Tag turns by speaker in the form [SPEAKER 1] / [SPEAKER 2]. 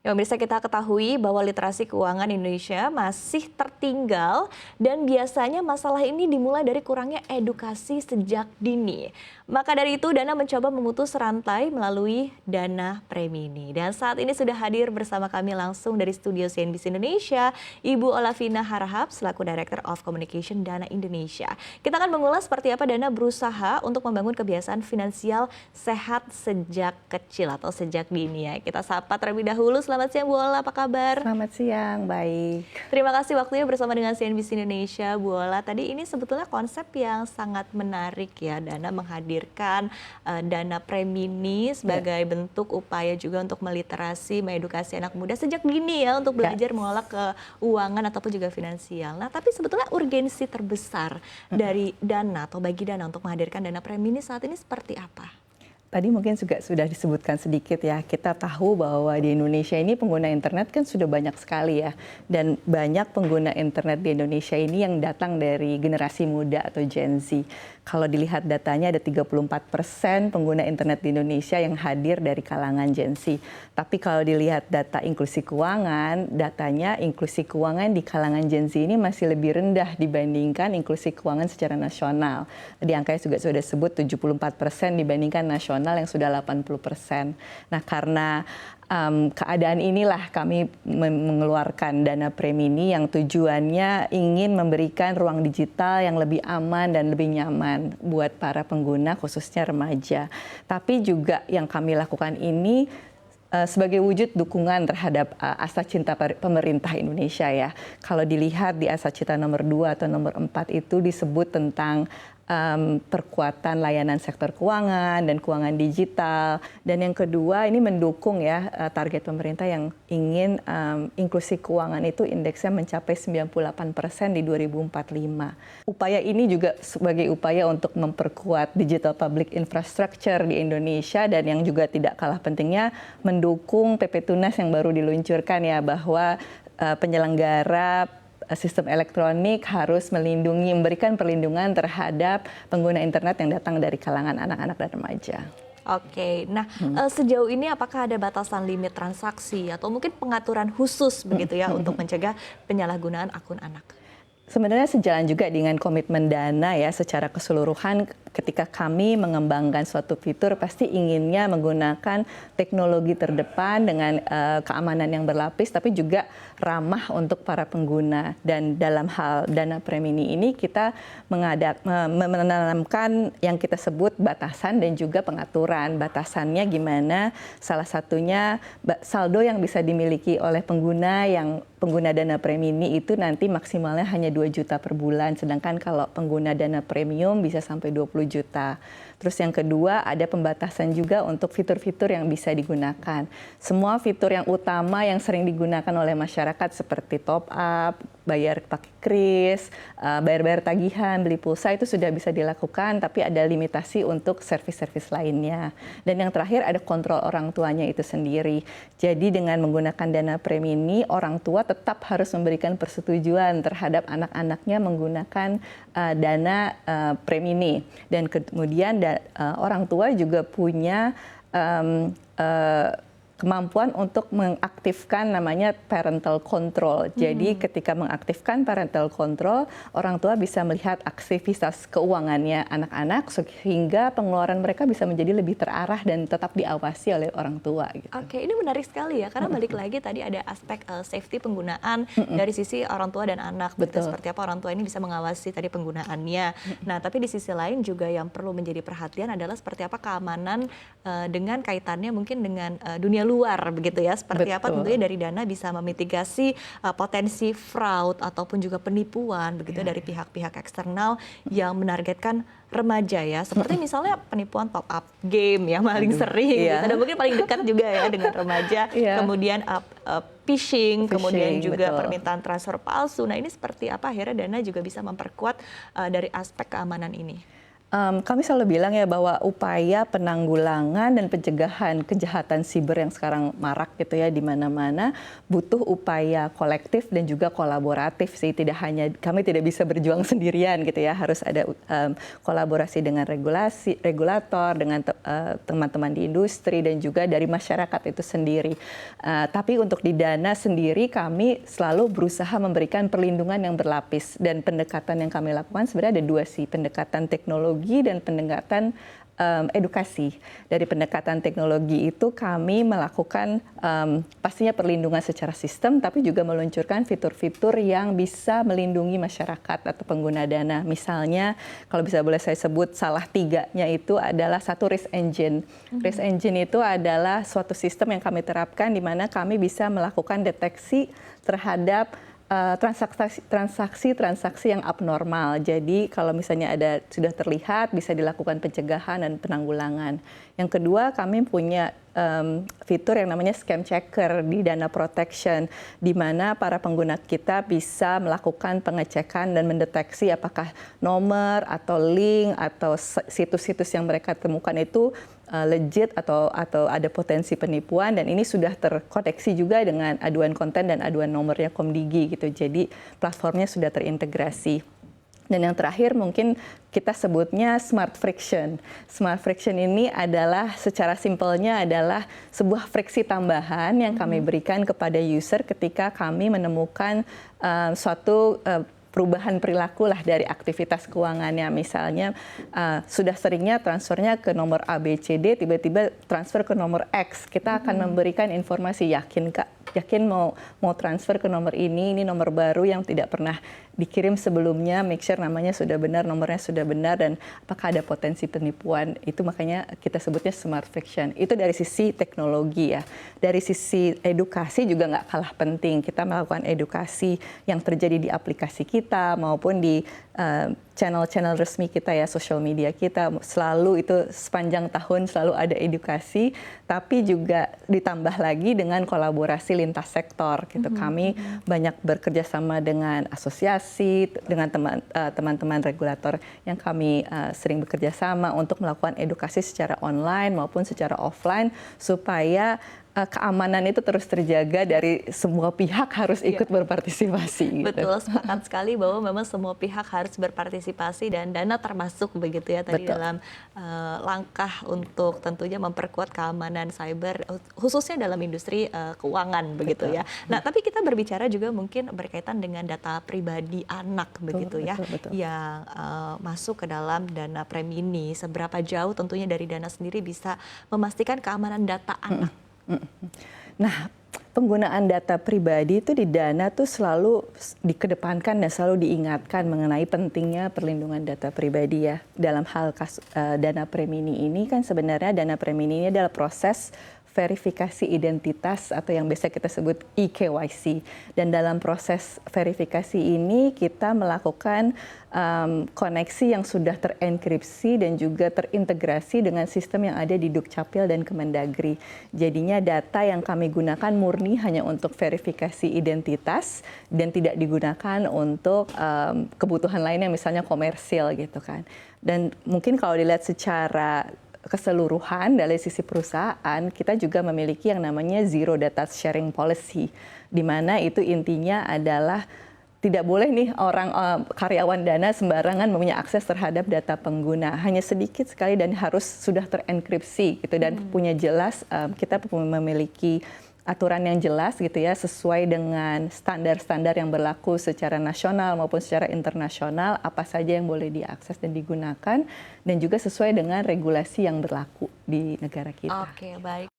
[SPEAKER 1] Ya, pemirsa kita ketahui bahwa literasi keuangan Indonesia masih tertinggal dan biasanya masalah ini dimulai dari kurangnya edukasi sejak dini. Maka dari itu Dana mencoba memutus rantai melalui Dana Premi ini. Dan saat ini sudah hadir bersama kami langsung dari studio CNBC Indonesia, Ibu Olavina Harahap selaku Director of Communication Dana Indonesia. Kita akan mengulas seperti apa Dana berusaha untuk membangun kebiasaan finansial sehat sejak kecil atau sejak dini ya. Kita sapa terlebih dahulu. Selamat siang Bu Ola, apa kabar?
[SPEAKER 2] Selamat siang, baik.
[SPEAKER 1] Terima kasih waktunya bersama dengan CNBC Indonesia, Bu Ola. Tadi ini sebetulnya konsep yang sangat menarik ya, Dana menghadirkan dana premi ini sebagai bentuk upaya juga untuk meliterasi, mengedukasi anak muda sejak dini ya untuk belajar mengelola keuangan ataupun juga finansial. Nah, tapi sebetulnya urgensi terbesar dari Dana atau bagi Dana untuk menghadirkan dana premi ini saat ini seperti apa?
[SPEAKER 2] Tadi mungkin juga sudah disebutkan sedikit ya, kita tahu bahwa di Indonesia ini pengguna internet kan sudah banyak sekali ya. Dan banyak pengguna internet di Indonesia ini yang datang dari generasi muda atau Gen Z. Kalau dilihat datanya ada 34% pengguna internet di Indonesia yang hadir dari kalangan Gen Z. Tapi kalau dilihat data inklusi keuangan, datanya inklusi keuangan di kalangan Gen Z ini masih lebih rendah dibandingkan inklusi keuangan secara nasional. Di angkanya juga sudah disebut 74% dibandingkan nasional yang sudah 80%. Nah, karena keadaan inilah kami mengeluarkan dana premi ini yang tujuannya ingin memberikan ruang digital yang lebih aman dan lebih nyaman buat para pengguna khususnya remaja. Tapi juga yang kami lakukan ini sebagai wujud dukungan terhadap Asa Cinta pemerintah Indonesia ya. Kalau dilihat di Asa Cinta nomor 2 atau nomor 4 itu disebut tentang perkuatan layanan sektor keuangan dan keuangan digital. Dan yang kedua ini mendukung ya target pemerintah yang ingin inklusi keuangan itu indeksnya mencapai 98% di 2045. Upaya ini juga sebagai upaya untuk memperkuat digital public infrastructure di Indonesia dan yang juga tidak kalah pentingnya mendukung PP Tunas yang baru diluncurkan ya bahwa penyelenggara sistem elektronik harus memberikan perlindungan terhadap pengguna internet yang datang dari kalangan anak-anak dan remaja.
[SPEAKER 1] Oke, nah sejauh ini apakah ada batasan limit transaksi atau mungkin pengaturan khusus begitu ya untuk mencegah penyalahgunaan akun anak?
[SPEAKER 2] Sebenarnya sejalan juga dengan komitmen Dana ya secara keseluruhan ketika kami mengembangkan suatu fitur pasti inginnya menggunakan teknologi terdepan dengan keamanan yang berlapis tapi juga ramah untuk para pengguna. Dan dalam hal dana premi ini kita menanamkan yang kita sebut batasan dan juga pengaturan. Batasannya gimana? Salah satunya saldo yang bisa dimiliki oleh pengguna dana premi ini itu nanti maksimalnya hanya 2 juta per bulan, sedangkan kalau pengguna dana premium bisa sampai 20 juta. Terus yang kedua ada pembatasan juga untuk fitur-fitur yang bisa digunakan. Semua fitur yang utama yang sering digunakan oleh masyarakat seperti top up, bayar pakai kris, bayar-bayar tagihan, beli pulsa itu sudah bisa dilakukan, tapi ada limitasi untuk servis-servis lainnya. Dan yang terakhir ada kontrol orang tuanya itu sendiri. Jadi dengan menggunakan dana premi ini, orang tua tetap harus memberikan persetujuan terhadap anak-anaknya menggunakan dana premi ini. Dan kemudian orang tua juga punya kemampuan untuk mengaktifkan namanya parental control. Jadi ketika mengaktifkan parental control, orang tua bisa melihat aktivitas keuangannya anak-anak sehingga pengeluaran mereka bisa menjadi lebih terarah dan tetap diawasi oleh orang tua. Gitu.
[SPEAKER 1] Oke, ini menarik sekali ya, karena balik lagi tadi ada aspek safety penggunaan dari sisi orang tua dan anak. Betul. Seperti apa orang tua ini bisa mengawasi tadi penggunaannya. Nah, tapi di sisi lain juga yang perlu menjadi perhatian adalah seperti apa keamanan dengan kaitannya mungkin dengan dunia luar begitu ya, seperti apa tentunya dari Dana bisa memitigasi potensi fraud ataupun juga penipuan begitu dari pihak-pihak eksternal yang menargetkan remaja ya, seperti misalnya penipuan top up game yang paling sering gitu. Dan mungkin paling dekat juga ya dengan remaja, kemudian phishing, kemudian juga permintaan transfer palsu. Nah, ini seperti apa akhirnya Dana juga bisa memperkuat dari aspek keamanan ini?
[SPEAKER 2] Kami selalu bilang ya bahwa upaya penanggulangan dan pencegahan kejahatan siber yang sekarang marak gitu ya di mana-mana butuh upaya kolektif dan juga kolaboratif sih. Tidak hanya kami tidak bisa berjuang sendirian gitu ya, harus ada kolaborasi dengan regulator, dengan teman-teman di industri dan juga dari masyarakat itu sendiri. Tapi untuk di Dana sendiri kami selalu berusaha memberikan perlindungan yang berlapis, dan pendekatan yang kami lakukan sebenarnya ada dua sih, pendekatan teknologi dan pendekatan edukasi. Dari pendekatan teknologi itu kami melakukan pastinya perlindungan secara sistem, tapi juga meluncurkan fitur-fitur yang bisa melindungi masyarakat atau pengguna Dana. Misalnya, kalau bisa boleh saya sebut salah tiganya itu adalah satu risk engine. Risk engine itu adalah suatu sistem yang kami terapkan di mana kami bisa melakukan deteksi terhadap transaksi yang abnormal. Jadi kalau misalnya sudah terlihat, bisa dilakukan pencegahan dan penanggulangan. Yang kedua, kami punya fitur yang namanya scam checker di Dana Protection, di mana para pengguna kita bisa melakukan pengecekan dan mendeteksi apakah nomor atau link atau situs-situs yang mereka temukan itu legit atau ada potensi penipuan, dan ini sudah terkoneksi juga dengan aduan konten dan aduan nomornya Komdigi gitu. Jadi platformnya sudah terintegrasi. Dan yang terakhir mungkin kita sebutnya smart friction. Smart friction ini adalah secara simpelnya adalah sebuah friksi tambahan yang kami berikan kepada user ketika kami menemukan suatu perubahan perilaku lah dari aktivitas keuangannya. Misalnya sudah seringnya transfernya ke nomor ABCD, tiba-tiba transfer ke nomor X. Kita akan memberikan informasi, yakin mau transfer ke nomor ini nomor baru yang tidak pernah dikirim sebelumnya, make sure namanya sudah benar, nomornya sudah benar, dan apakah ada potensi penipuan. Itu makanya kita sebutnya smart friction. Itu dari sisi teknologi ya. Dari sisi edukasi juga nggak kalah penting. Kita melakukan edukasi yang terjadi di aplikasi kita maupun di channel-channel resmi kita ya, social media kita. Selalu itu sepanjang tahun selalu ada edukasi, tapi juga ditambah lagi dengan kolaborasi lintas sektor gitu. Kami banyak bekerja sama dengan asosiasi, dengan teman-teman regulator yang kami sering bekerja sama untuk melakukan edukasi secara online maupun secara offline supaya keamanan itu terus terjaga, dari semua pihak harus ikut berpartisipasi. Gitu.
[SPEAKER 1] Betul, sepakat sekali bahwa memang semua pihak harus berpartisipasi dan Dana termasuk begitu ya tadi dalam langkah untuk tentunya memperkuat keamanan cyber khususnya dalam industri keuangan begitu ya. Nah, tapi kita berbicara juga mungkin berkaitan dengan data pribadi anak begitu ya, yang masuk ke dalam Dana Premini. Seberapa jauh tentunya dari Dana sendiri bisa memastikan keamanan data anak?
[SPEAKER 2] Nah, penggunaan data pribadi itu di Dana tuh selalu dikedepankan dan selalu diingatkan mengenai pentingnya perlindungan data pribadi ya. Dalam hal Dana Premini ini kan sebenarnya Dana Premini ini adalah proses verifikasi identitas atau yang biasa kita sebut eKYC. Dan dalam proses verifikasi ini kita melakukan koneksi yang sudah terenkripsi dan juga terintegrasi dengan sistem yang ada di Dukcapil dan Kemendagri. Jadinya data yang kami gunakan murni hanya untuk verifikasi identitas dan tidak digunakan untuk kebutuhan lainnya misalnya komersil gitu kan. Dan mungkin kalau dilihat secara keseluruhan dari sisi perusahaan, kita juga memiliki yang namanya Zero Data Sharing Policy, di mana itu intinya adalah tidak boleh nih karyawan Dana sembarangan punya akses terhadap data pengguna, hanya sedikit sekali dan harus sudah terenkripsi gitu, dan punya jelas kita memiliki aturan yang jelas gitu ya, sesuai dengan standar-standar yang berlaku secara nasional maupun secara internasional, apa saja yang boleh diakses dan digunakan, dan juga sesuai dengan regulasi yang berlaku di negara kita.
[SPEAKER 1] Oke, baik.